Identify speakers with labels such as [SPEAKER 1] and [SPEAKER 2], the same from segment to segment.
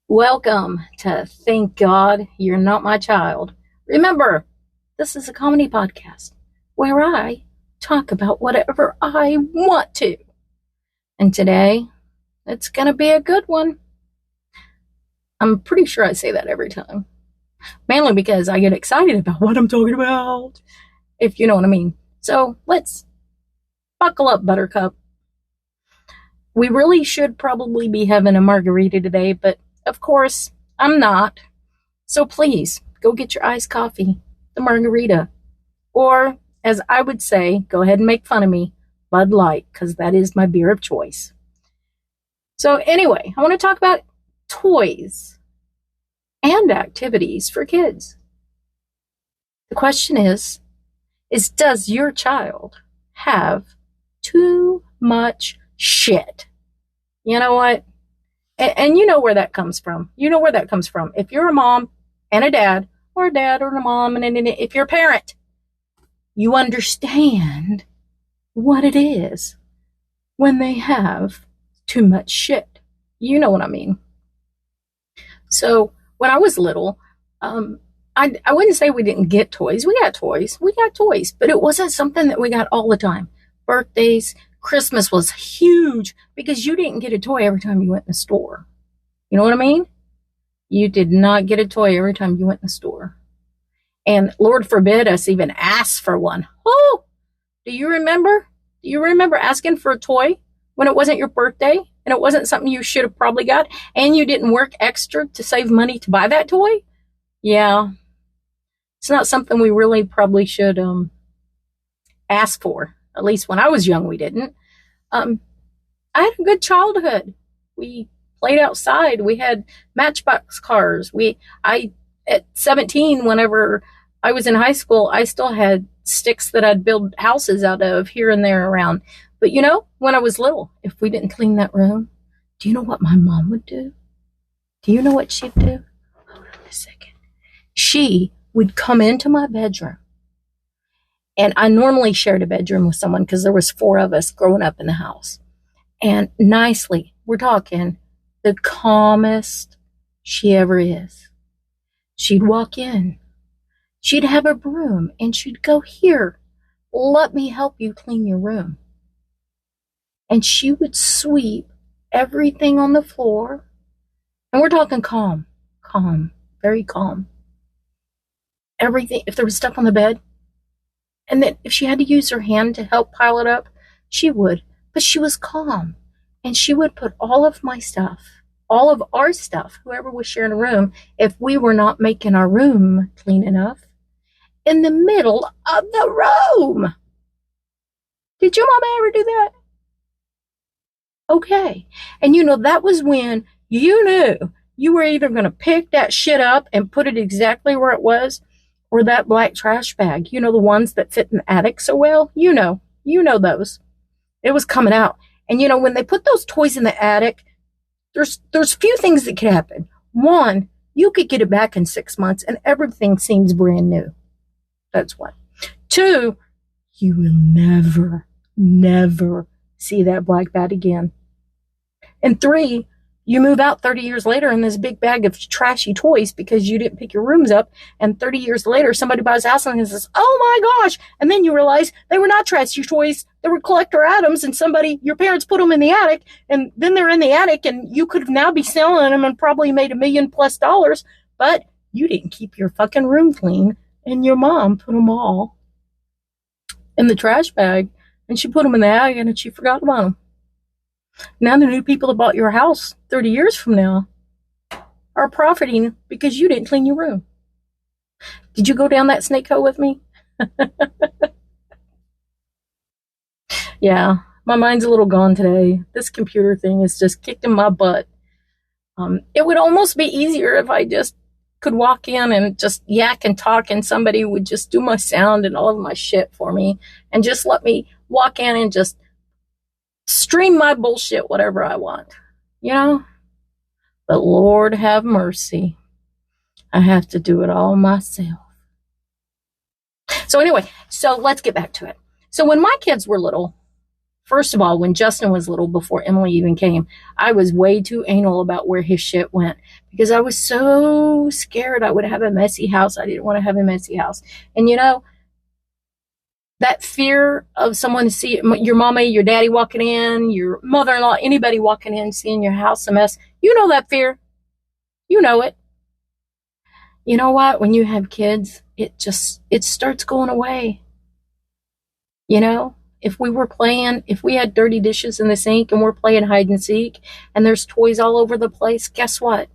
[SPEAKER 1] Welcome to Thank God You're Not My Child. Remember, this is a comedy podcast where I talk about whatever I want to. And today, it's going to be a good one. I'm pretty sure I say that every time. Mainly because I get excited about what I'm talking about, if you know what I mean. So let's buckle up, Buttercup. We really should probably be having a margarita today, but of course, I'm not. So please, go get your iced coffee, the margarita. Or, as I would say, go ahead and make fun of me, Bud Light, because that is my beer of choice. So anyway, I want to talk about toys and activities for kids. The question is does your child have too much shit? You know what? And you know where that comes from. You know where that comes from. If you're a mom and a dad, or a dad or a mom, and if you're a parent, you understand what it is when they have too much shit. You know what I mean. So when I was little, I wouldn't say we didn't get toys. We got toys, but it wasn't something that we got all the time. Birthdays, Christmas was huge because you didn't get a toy every time you went in the store. You know what I mean? You did not get a toy every time you went in the store. And Lord forbid us even ask for one. Oh, do you remember? Do you remember asking for a toy when it wasn't your birthday and it wasn't something you should have probably got and you didn't work extra to save money to buy that toy? Yeah. It's not something we really probably should ask for. At least when I was young, we didn't. I had a good childhood. We played outside. We had Matchbox cars. At 17, whenever I was in high school, I still had sticks that I'd build houses out of here and there around. But you know, when I was little, if we didn't clean that room, do you know what my mom would do? Do you know what she'd do? Hold on a second. She would come into my bedroom. And I normally shared a bedroom with someone because there was 4 of us growing up in the house. And nicely, we're talking the calmest she ever is. She'd walk in. She'd have a broom and she'd go, "Here, let me help you clean your room." And she would sweep everything on the floor. And we're talking calm, very calm. Everything, if there was stuff on the bed, and then if she had to use her hand to help pile it up, she would. But she was calm. And she would put all of my stuff, all of our stuff, whoever was sharing a room, if we were not making our room clean enough, in the middle of the room. Did your mama ever do that? Okay. And you know, that was when you knew you were either going to pick that shit up and put it exactly where it was, or that black trash bag, you know, the ones that fit in the attic so well, you know those. It was coming out. And you know, when they put those toys in the attic, there's few things that could happen. One, you could get it back in 6 months and everything seems brand new. That's one. 2, you will never see that black bag again. And 3, you move out 30 years later in this big bag of trashy toys because you didn't pick your rooms up. And 30 years later, somebody buys a house and says, "Oh my gosh." And then you realize they were not trashy toys. They were collector items and your parents put them in the attic. And then they're in the attic and you could now be selling them and probably made $1 million+. But you didn't keep your fucking room clean. And your mom put them all in the trash bag. And she put them in the attic and she forgot about them. Now the new people that bought your house 30 years from now are profiting because you didn't clean your room. Did you go down that snake hole with me? Yeah, my mind's a little gone today. This computer thing is just kicked in my butt. It would almost be easier if I just could walk in and just yak and talk and somebody would just do my sound and all of my shit for me and just let me walk in and just stream my bullshit, whatever I want, you know? But Lord have mercy. I have to do it all myself. So anyway, so let's get back to it. So when my kids were little, First of all, when Justin was little, before Emily even came, I was way too anal about where his shit went because I was so scared I would have a messy house. I didn't want to have a messy house. And that fear of someone see your mama, your daddy walking in, your mother-in-law, anybody walking in, seeing your house a mess. You know that fear. You know it. You know what? When you have kids, it starts going away. If we had dirty dishes in the sink and we're playing hide and seek and there's toys all over the place, guess what?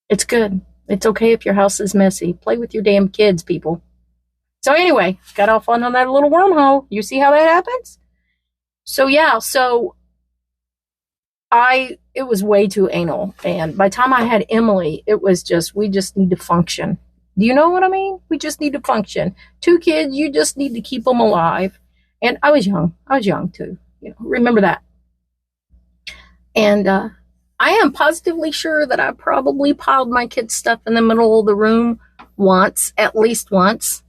[SPEAKER 1] It's good. It's okay if your house is messy. Play with your damn kids, people. So anyway, got off on that little wormhole. You see how that happens? So yeah, it was way too anal. And by the time I had Emily, it was we just need to function. Do you know what I mean? We just need to function. 2 kids, you just need to keep them alive. And I was young. I was young too. Remember that. And I am positively sure that I probably piled my kids' stuff in the middle of the room at least once.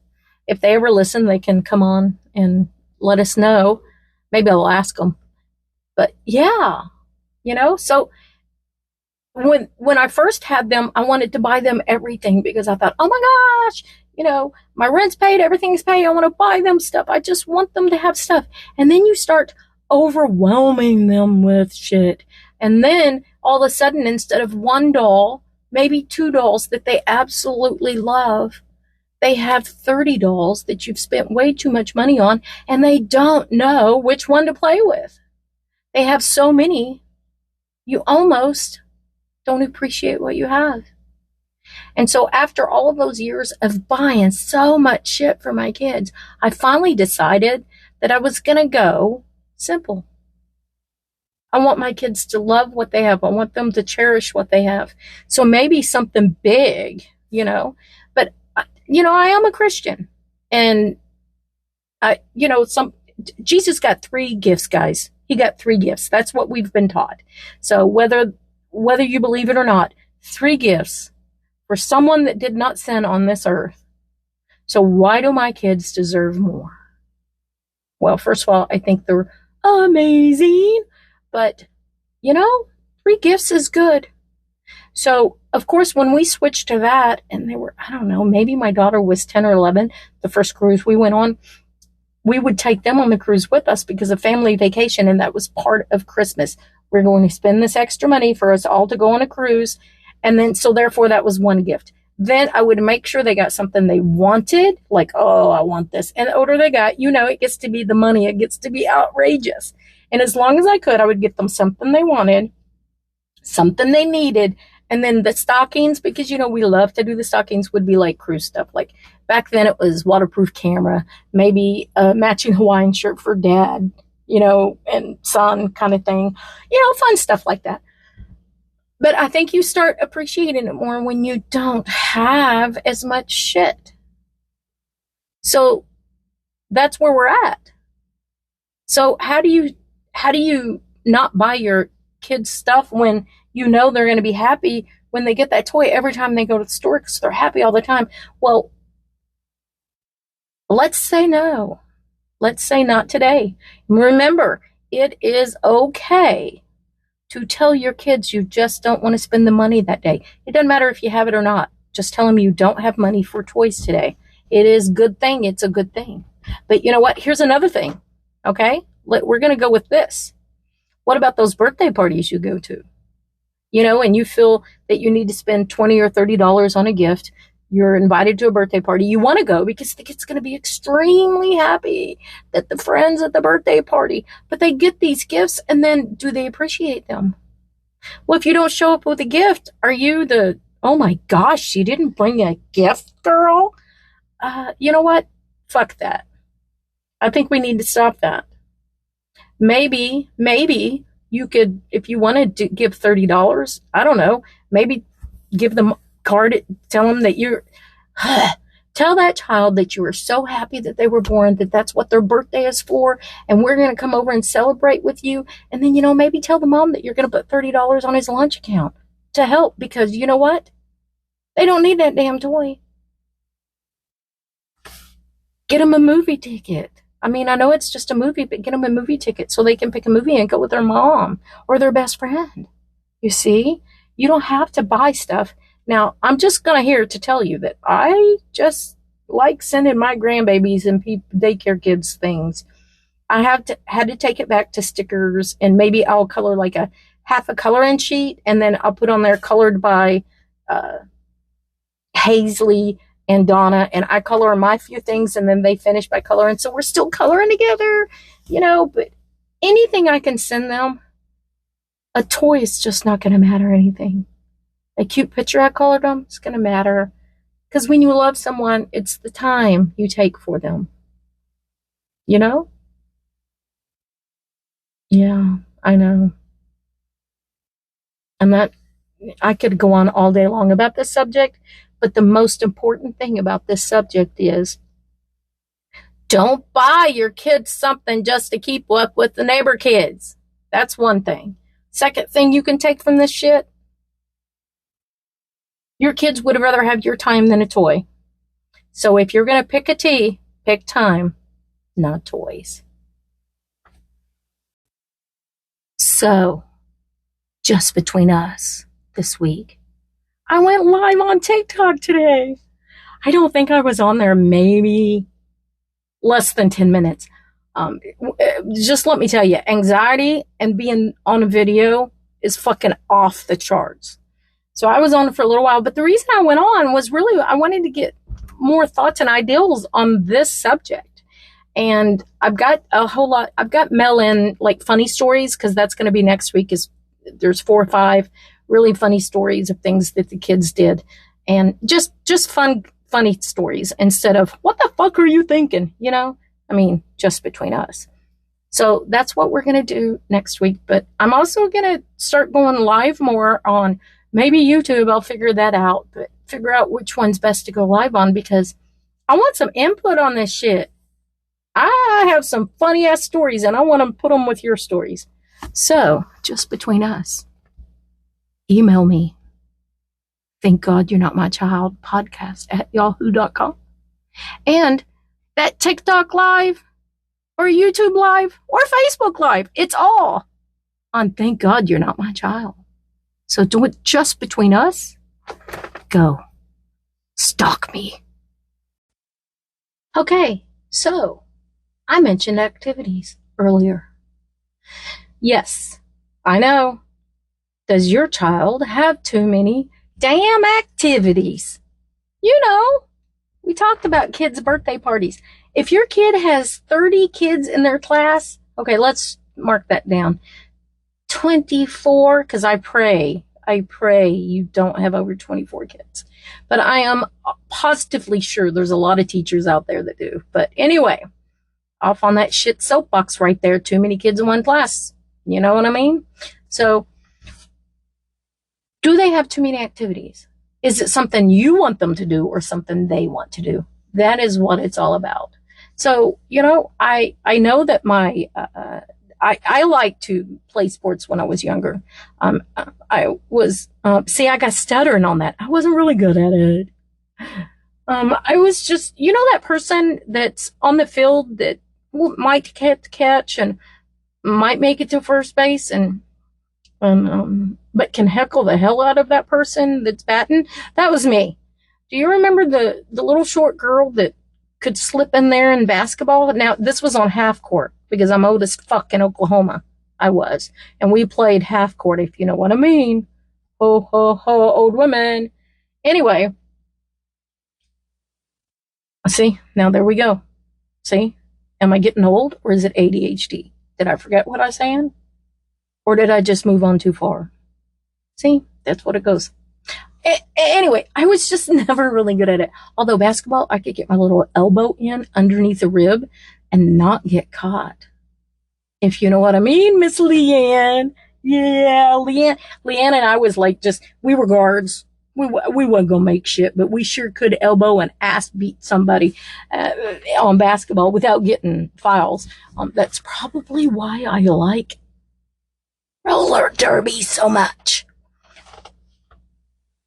[SPEAKER 1] If they ever listen, they can come on and let us know. Maybe I'll ask them. But yeah, so when I first had them, I wanted to buy them everything because I thought, oh my gosh, my rent's paid, everything's paid. I want to buy them stuff. I just want them to have stuff. And then you start overwhelming them with shit. And then all of a sudden, instead of 1 doll, maybe 2 dolls that they absolutely love, they have 30 dolls that you've spent way too much money on, and they don't know which one to play with. They have so many, you almost don't appreciate what you have. And so after all of those years of buying so much shit for my kids, I finally decided that I was going to go simple. I want my kids to love what they have. I want them to cherish what they have. So maybe something big, but I am a Christian, and Jesus got 3 gifts, guys. He got 3 gifts. That's what we've been taught. So whether you believe it or not, 3 gifts for someone that did not sin on this earth. So why do my kids deserve more? Well, first of all, I think they're amazing, but 3 gifts is good. So, of course, when we switched to that, and they were, I don't know, maybe my daughter was 10 or 11, the first cruise we went on, we would take them on the cruise with us because of family vacation, and that was part of Christmas. We're going to spend this extra money for us all to go on a cruise, and then, so therefore, that was 1 gift. Then I would make sure they got something they wanted, like, oh, I want this. And the older they got, it gets to be the money. It gets to be outrageous. And as long as I could, I would get them something they wanted, something they needed. And then the stockings, because, we love to do the stockings, would be like cruise stuff. Like back then it was waterproof camera, maybe a matching Hawaiian shirt for dad, and son kind of thing, fun stuff like that. But I think you start appreciating it more when you don't have as much shit. So that's where we're at. So how do you not buy your kids stuff when they're going to be happy when they get that toy every time they go to the store because they're happy all the time? Well, let's say no. Let's say not today. Remember, it is okay to tell your kids you just don't want to spend the money that day. It doesn't matter if you have it or not. Just tell them you don't have money for toys today. It is a good thing. It's a good thing. But you know what? Here's another thing. Okay? We're going to go with this. What about those birthday parties you go to? And you feel that you need to spend $20 or $30 on a gift. You're invited to a birthday party. You want to go because the kid's going to be extremely happy that the friends at the birthday party, but they get these gifts, and then do they appreciate them? Well, if you don't show up with a gift, are you oh my gosh, she didn't bring a gift, girl? You know what? Fuck that. I think we need to stop that. Maybe you could, if you wanted to give $30, I don't know, maybe give them a card, tell them that tell that child that you are so happy that they were born, that that's what their birthday is for, and we're going to come over and celebrate with you. And then, maybe tell the mom that you're going to put $30 on his lunch account to help, because you know what? They don't need that damn toy. Get them a movie ticket. I mean, I know it's just a movie, but get them a movie ticket so they can pick a movie and go with their mom or their best friend. You see, you don't have to buy stuff. Now, I'm just going to here to tell you that I just like sending my grandbabies and daycare kids things. I had to take it back to stickers, and maybe I'll color like a half a coloring sheet, and then I'll put on there colored by Hazley and Donna, and I color my few things, and then they finish by coloring. So we're still coloring together, but anything I can send them, a toy is just not going to matter anything. A cute picture I colored them, it's going to matter. Because when you love someone, it's the time you take for them. Yeah, I know. I could go on all day long about this subject, but the most important thing about this subject is don't buy your kids something just to keep up with the neighbor kids. That's one thing. Second thing you can take from this shit, your kids would rather have your time than a toy. So if you're going to pick a T, pick time, not toys. So, just between us this week, I went live on TikTok today. I don't think I was on there maybe less than 10 minutes. Just let me tell you, anxiety and being on a video is fucking off the charts. So I was on it for a little while, but the reason I went on was really I wanted to get more thoughts and ideals on this subject. And I've got a whole lot. I've got mail in like funny stories, because that's going to be next week. There's 4 or 5 really funny stories of things that the kids did, and just funny stories instead of what the fuck are you thinking? I mean, just between us. So that's what we're going to do next week. But I'm also going to start going live more on maybe YouTube. I'll figure that out, but figure out which one's best to go live on, because I want some input on this shit. I have some funny ass stories, and I want to put them with your stories. So, just between us, email me, thankgodyourenotmychildpodcast at yahoo.com. And that TikTok live or YouTube live or Facebook live, it's all on Thank God You're Not My Child. So do it just between us. Go. Stalk me. Okay, so I mentioned activities earlier. Yes, I know. Does your child have too many damn activities? We talked about kids' birthday parties. If your kid has 30 kids in their class, okay, let's mark that down. 24, because I pray you don't have over 24 kids. But I am positively sure there's a lot of teachers out there that do. But anyway, off on that shit soapbox right there. Too many kids in one class. You know what I mean? So, do they have too many activities? Is it something you want them to do or something they want to do? That is what it's all about. So, I know that I liked to play sports when I was younger. I got stuttering on that. I wasn't really good at it. I was just, that person that's on the field that might catch and might make it to first base but can heckle the hell out of that person that's batting. That was me. Do you remember the little short girl that could slip in there in basketball? Now, this was on half court, because I'm old as fuck in Oklahoma. I was. And we played half court, if you know what I mean. Ho, ho, ho, old women. Anyway. See, now there we go. See? Am I getting old, or is it ADHD? Did I forget what I was saying? Or did I just move on too far? See? That's what it goes. Anyway, I was just never really good at it. Although basketball, I could get my little elbow in underneath the rib and not get caught. If you know what I mean, Miss Leanne. Yeah, Leanne and I was like we were guards. We wasn't going to make shit, but we sure could elbow and ass beat somebody on basketball without getting fouls. That's probably why I like roller derby so much.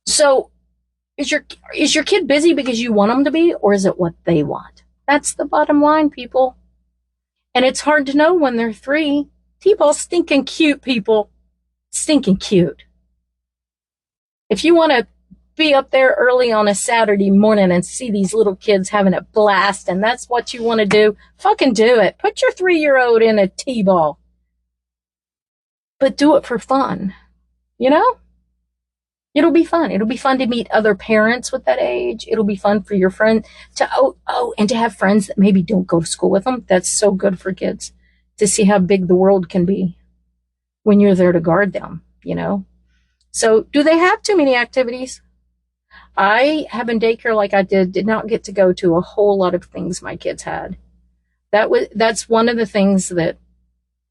[SPEAKER 1] So, is your kid busy because you want them to be, or is it what they want? That's the bottom line, people. And it's hard to know when they're 3. T-ball's stinking cute, people. Stinking cute. If you want to be up there early on a Saturday morning and see these little kids having a blast, and that's what you want to do, fucking do it. Put your 3-year-old in a T-ball. But do it for fun. You know? It'll be fun. It'll be fun to meet other parents with that age. It'll be fun for your friend to, and to have friends that maybe don't go to school with them. That's so good for kids to see how big the world can be when you're there to guard them, you know? So do they have too many activities? I, having daycare like I did not get to go to a whole lot of things my kids had. That's one of the things that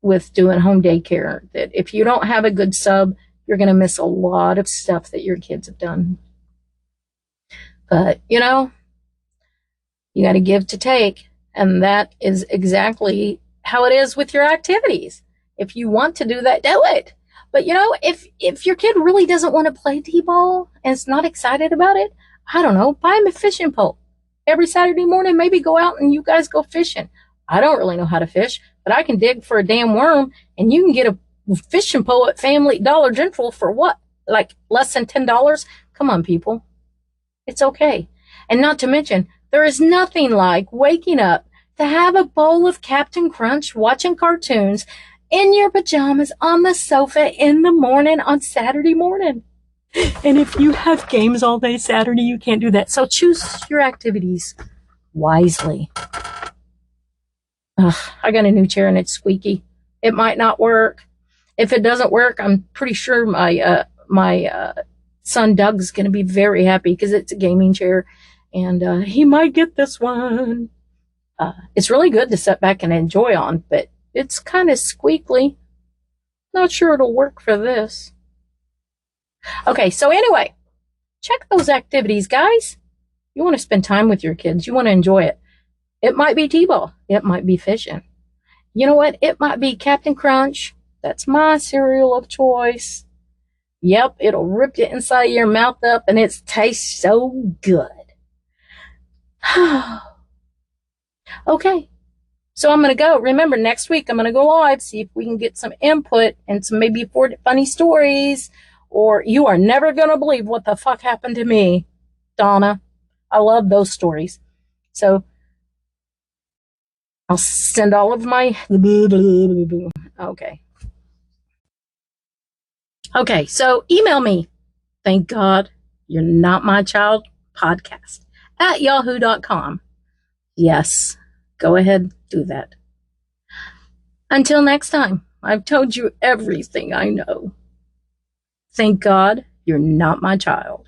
[SPEAKER 1] with doing home daycare, that if you don't have a good sub, you're going to miss a lot of stuff that your kids have done. But, you know, you got to give to take. And that is exactly how it is with your activities. If you want to do that, do it. But, you know, if your kid really doesn't want to play T-ball and is not excited about it, I don't know, buy him a fishing pole. Every Saturday morning, maybe go out and you guys go fishing. I don't really know how to fish, but I can dig for a damn worm, and you can get a fishing pole at Family Dollar General for what? Like less than $10? Come on, people. It's okay. And not to mention, there is nothing like waking up to have a bowl of Captain Crunch, watching cartoons in your pajamas on the sofa in the morning on Saturday morning. And if you have games all day Saturday, you can't do that. So choose your activities wisely. Ugh, I got a new chair and it's squeaky. It might not work. If it doesn't work, I'm pretty sure my son Doug's going to be very happy because it's a gaming chair, and he might get this one. It's really good to sit back and enjoy on, but it's kind of squeaky. Not sure it'll work for this. Okay, so anyway, check those activities, guys. You want to spend time with your kids. You want to enjoy it. It might be T-ball. It might be fishing. You know what? It might be Captain Crunch. That's my cereal of choice. Yep, it'll rip the inside of your mouth up and it tastes so good. Okay, so I'm going to go. Remember, next week I'm going to go live, see if we can get some input and some maybe 4 funny stories, or you are never going to believe what the fuck happened to me, Donna. I love those stories. So I'll send all of my... Okay. Okay, so email me. Thank God you're not my child podcast at yahoo.com. Yes, go ahead, do that. Until next time, I've told you everything I know. Thank God you're not my child.